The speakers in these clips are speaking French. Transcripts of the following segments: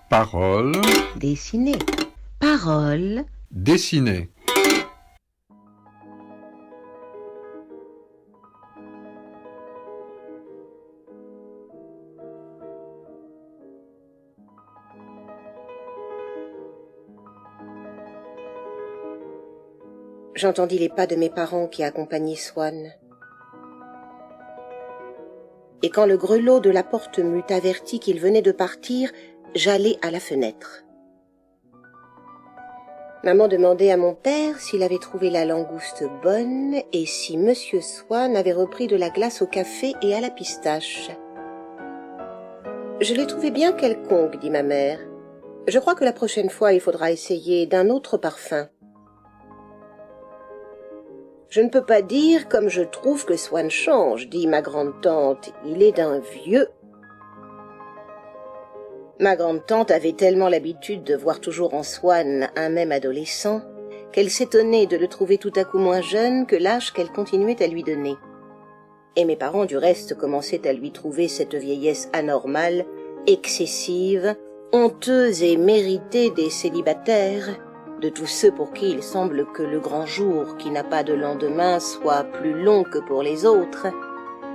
Parole. Dessiner. Parole. Dessiner. J'entendis les pas de mes parents qui accompagnaient Swann. Et quand le grelot de la porte m'eut averti qu'il venait de partir, j'allai à la fenêtre. Maman demandait à mon père s'il avait trouvé la langouste bonne et si Monsieur Swann avait repris de la glace au café et à la pistache. « Je l'ai trouvé bien quelconque, dit ma mère. Je crois que la prochaine fois, il faudra essayer d'un autre parfum. » Je ne peux pas dire comme je trouve que Swann change, dit ma grande-tante. Il est d'un vieux. Ma grande-tante avait tellement l'habitude de voir toujours en Swann un même adolescent qu'elle s'étonnait de le trouver tout à coup moins jeune que l'âge qu'elle continuait à lui donner. Et mes parents, du reste, commençaient à lui trouver cette vieillesse anormale, excessive, honteuse et méritée des célibataires, de tous ceux pour qui il semble que le grand jour qui n'a pas de lendemain soit plus long que pour les autres,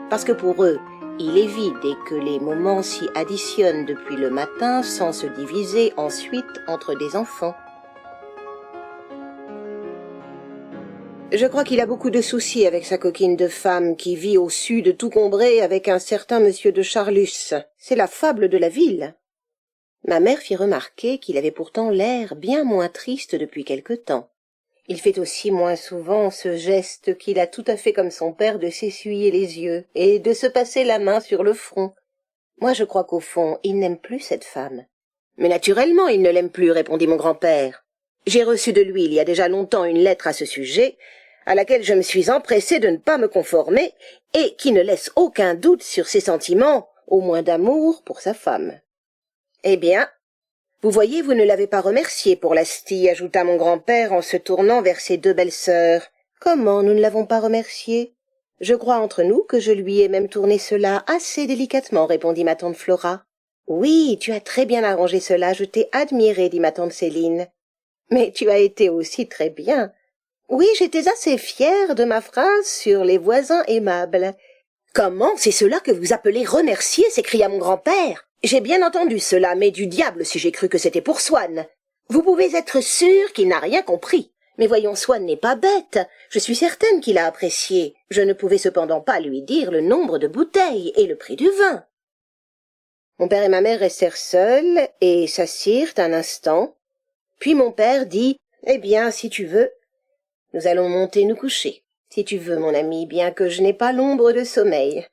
parce que pour eux, il est vide et que les moments s'y additionnent depuis le matin sans se diviser ensuite entre des enfants. Je crois qu'il a beaucoup de soucis avec sa coquine de femme qui vit au sud tout Combray avec un certain monsieur de Charlus. C'est la fable de la ville. Ma mère fit remarquer qu'il avait pourtant l'air bien moins triste depuis quelque temps. Il fait aussi moins souvent ce geste qu'il a tout à fait comme son père de s'essuyer les yeux et de se passer la main sur le front. Moi, je crois qu'au fond, il n'aime plus cette femme. Mais naturellement, il ne l'aime plus, répondit mon grand-père. J'ai reçu de lui il y a déjà longtemps une lettre à ce sujet, à laquelle je me suis empressé de ne pas me conformer et qui ne laisse aucun doute sur ses sentiments, au moins d'amour, pour sa femme. Eh bien, vous voyez, vous ne l'avez pas remercié pour l'Asti, ajouta mon grand-père en se tournant vers ses deux belles-sœurs. Comment nous ne l'avons pas remercié? Je crois entre nous que je lui ai même tourné cela assez délicatement, répondit ma tante Flora. Oui, tu as très bien arrangé cela, je t'ai admiré, dit ma tante Céline. Mais tu as été aussi très bien. Oui, j'étais assez fière de ma phrase sur les voisins aimables. Comment, c'est cela que vous appelez remercier, s'écria mon grand-père. J'ai bien entendu cela, mais du diable si j'ai cru que c'était pour Swann. Vous pouvez être sûr qu'il n'a rien compris. Mais voyons, Swann n'est pas bête. Je suis certaine qu'il a apprécié. Je ne pouvais cependant pas lui dire le nombre de bouteilles et le prix du vin. Mon père et ma mère restèrent seuls et s'assirent un instant. Puis mon père dit « Eh bien, si tu veux, nous allons monter nous coucher. Si tu veux, mon ami, bien que je n'ai pas l'ombre de sommeil.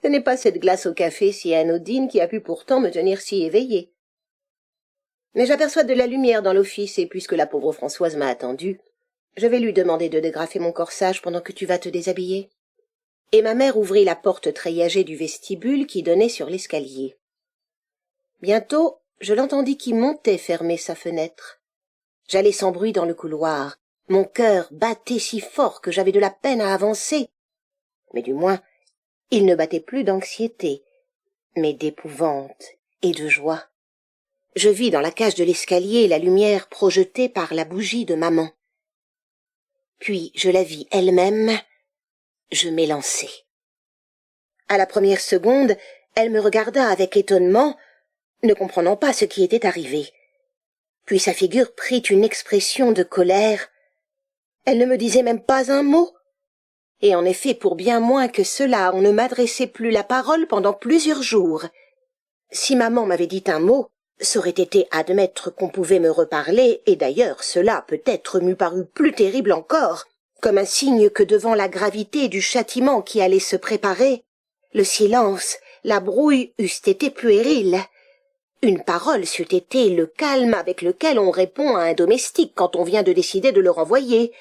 Ce n'est pas cette glace au café si anodine qui a pu pourtant me tenir si éveillée. Mais j'aperçois de la lumière dans l'office, et puisque la pauvre Françoise m'a attendue, je vais lui demander de dégrafer mon corsage pendant que tu vas te déshabiller. » Et ma mère ouvrit la porte treillagée du vestibule qui donnait sur l'escalier. Bientôt, je l'entendis qui montait fermer sa fenêtre. J'allai sans bruit dans le couloir. Mon cœur battait si fort que j'avais de la peine à avancer. Mais du moins, il ne battait plus d'anxiété, mais d'épouvante et de joie. Je vis dans la cage de l'escalier la lumière projetée par la bougie de maman. Puis je la vis elle-même, je m'élançai. À la première seconde, elle me regarda avec étonnement, ne comprenant pas ce qui était arrivé. Puis sa figure prit une expression de colère. Elle ne me disait même pas un mot. Et en effet, pour bien moins que cela, on ne m'adressait plus la parole pendant plusieurs jours. Si maman m'avait dit un mot, ça aurait été admettre qu'on pouvait me reparler, et d'ailleurs cela peut-être m'eût paru plus terrible encore, comme un signe que devant la gravité du châtiment qui allait se préparer, le silence, la brouille eussent été puérils. Une parole c'eût été le calme avec lequel on répond à un domestique quand on vient de décider de le renvoyer.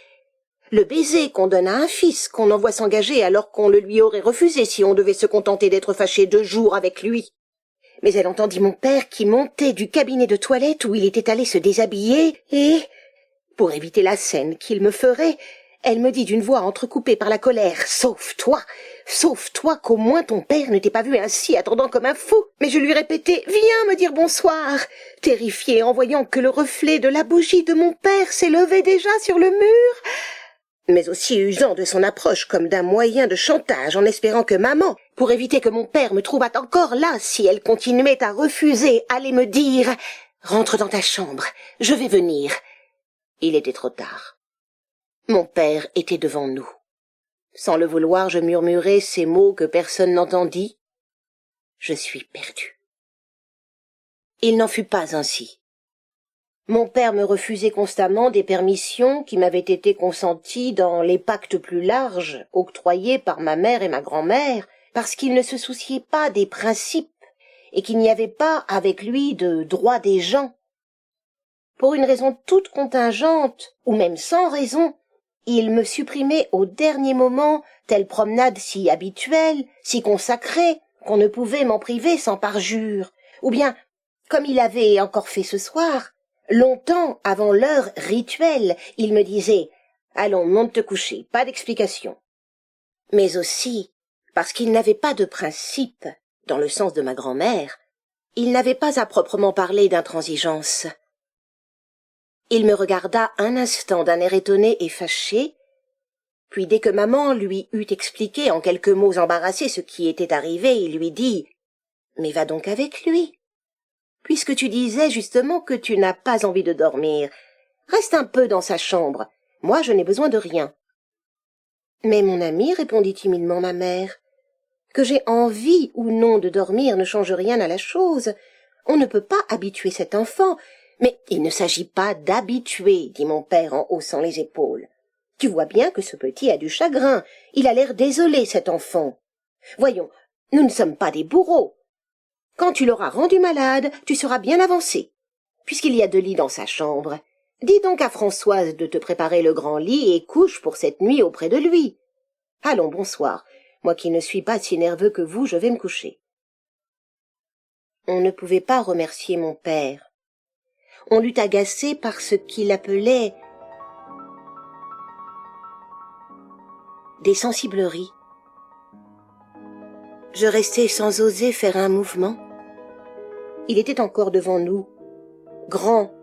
Le baiser qu'on donne à un fils qu'on envoie s'engager alors qu'on le lui aurait refusé si on devait se contenter d'être fâché 2 jours avec lui. Mais elle entendit mon père qui montait du cabinet de toilette où il était allé se déshabiller et, pour éviter la scène qu'il me ferait, Elle me dit d'une voix entrecoupée par la colère, « Sauve-toi, qu'au moins ton père ne t'ait pas vu ainsi, attendant comme un fou. » Mais je lui répétais, « Viens me dire bonsoir !» terrifiée en voyant que le reflet de la bougie de mon père s'élevait déjà sur le mur, mais aussi usant de son approche comme d'un moyen de chantage en espérant que maman, pour éviter que mon père me trouvât encore là si elle continuait à refuser, allait me dire « Rentre dans ta chambre, je vais venir. » Il était trop tard. Mon père était devant nous. Sans le vouloir, je murmurai ces mots que personne n'entendit. « Je suis perdu. » Il n'en fut pas ainsi. Mon père me refusait constamment des permissions qui m'avaient été consenties dans les pactes plus larges octroyés par ma mère et ma grand-mère, parce qu'il ne se souciait pas des principes et qu'il n'y avait pas avec lui de droit des gens. Pour une raison toute contingente, ou même sans raison, il me supprimait au dernier moment telle promenade si habituelle, si consacrée, qu'on ne pouvait m'en priver sans parjure, ou bien, comme il avait encore fait ce soir, longtemps avant l'heure rituelle, il me disait « Allons, monte te coucher, pas d'explication. » Mais aussi, parce qu'il n'avait pas de principe, dans le sens de ma grand-mère, il n'avait pas à proprement parler d'intransigeance. Il me regarda un instant d'un air étonné et fâché, puis dès que maman lui eut expliqué en quelques mots embarrassés ce qui était arrivé, il lui dit « Mais va donc avec lui. Puisque tu disais justement que tu n'as pas envie de dormir, reste un peu dans sa chambre. Moi, je n'ai besoin de rien. » « Mais mon ami, répondit timidement ma mère, que j'ai envie ou non de dormir ne change rien à la chose. On ne peut pas habituer cet enfant. » « Mais il ne s'agit pas d'habituer, dit mon père en haussant les épaules. Tu vois bien que ce petit a du chagrin. Il a l'air désolé, cet enfant. Voyons, nous ne sommes pas des bourreaux. Quand tu l'auras rendu malade, tu seras bien avancé, puisqu'il y a 2 lits dans sa chambre. Dis donc à Françoise de te préparer le grand lit et couche pour cette nuit auprès de lui. Allons, bonsoir. Moi qui ne suis pas si nerveux que vous, je vais me coucher. » On ne pouvait pas remercier mon père. On l'eût agacé par ce qu'il appelait des sensibleries. Je restai sans oser faire un mouvement. Il était encore devant nous, grand,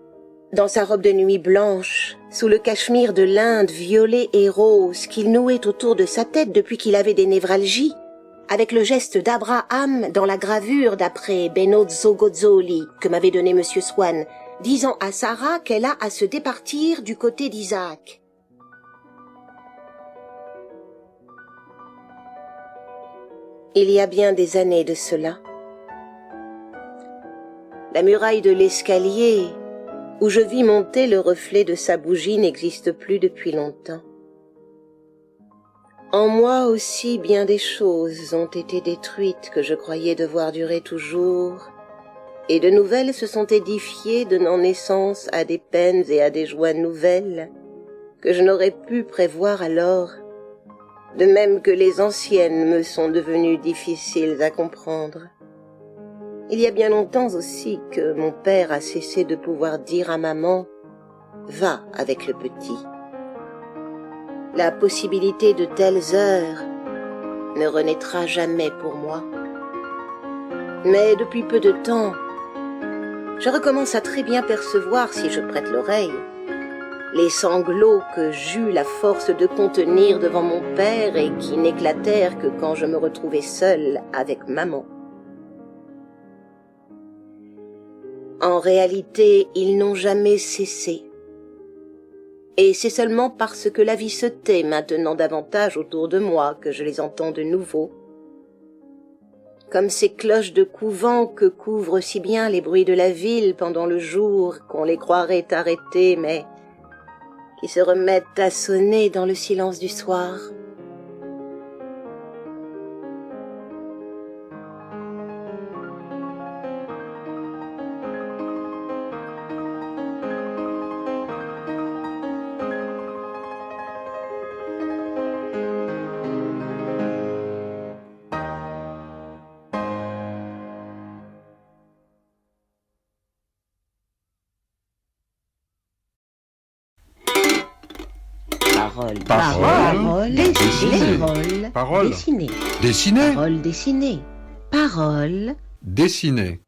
dans sa robe de nuit blanche, sous le cachemire de l'Inde violet et rose qu'il nouait autour de sa tête depuis qu'il avait des névralgies, avec le geste d'Abraham dans la gravure d'après Benozzo Gozzoli que m'avait donné M. Swann, disant à Sarah qu'elle a à se départir du côté d'Isaac. Il y a bien des années de cela. La muraille de l'escalier, où je vis monter le reflet de sa bougie, n'existe plus depuis longtemps. En moi aussi bien des choses ont été détruites que je croyais devoir durer toujours, et de nouvelles se sont édifiées, donnant naissance à des peines et à des joies nouvelles que je n'aurais pu prévoir alors, de même que les anciennes me sont devenues difficiles à comprendre. Il y a bien longtemps aussi que mon père a cessé de pouvoir dire à maman « Va avec le petit ». La possibilité de telles heures ne renaîtra jamais pour moi. Mais depuis peu de temps, je recommence à très bien percevoir, si je prête l'oreille, les sanglots que j'eus la force de contenir devant mon père et qui n'éclatèrent que quand je me retrouvai seule avec maman. En réalité, ils n'ont jamais cessé. Et c'est seulement parce que la vie se tait maintenant davantage autour de moi que je les entends de nouveau. Comme ces cloches de couvent que couvrent si bien les bruits de la ville pendant le jour qu'on les croirait arrêtées, mais qui se remettent à sonner dans le silence du soir. Parole. Parole. Dessinée. Parole. Dessinée. Dessiner. Parole dessinée. Parole. Dessiner.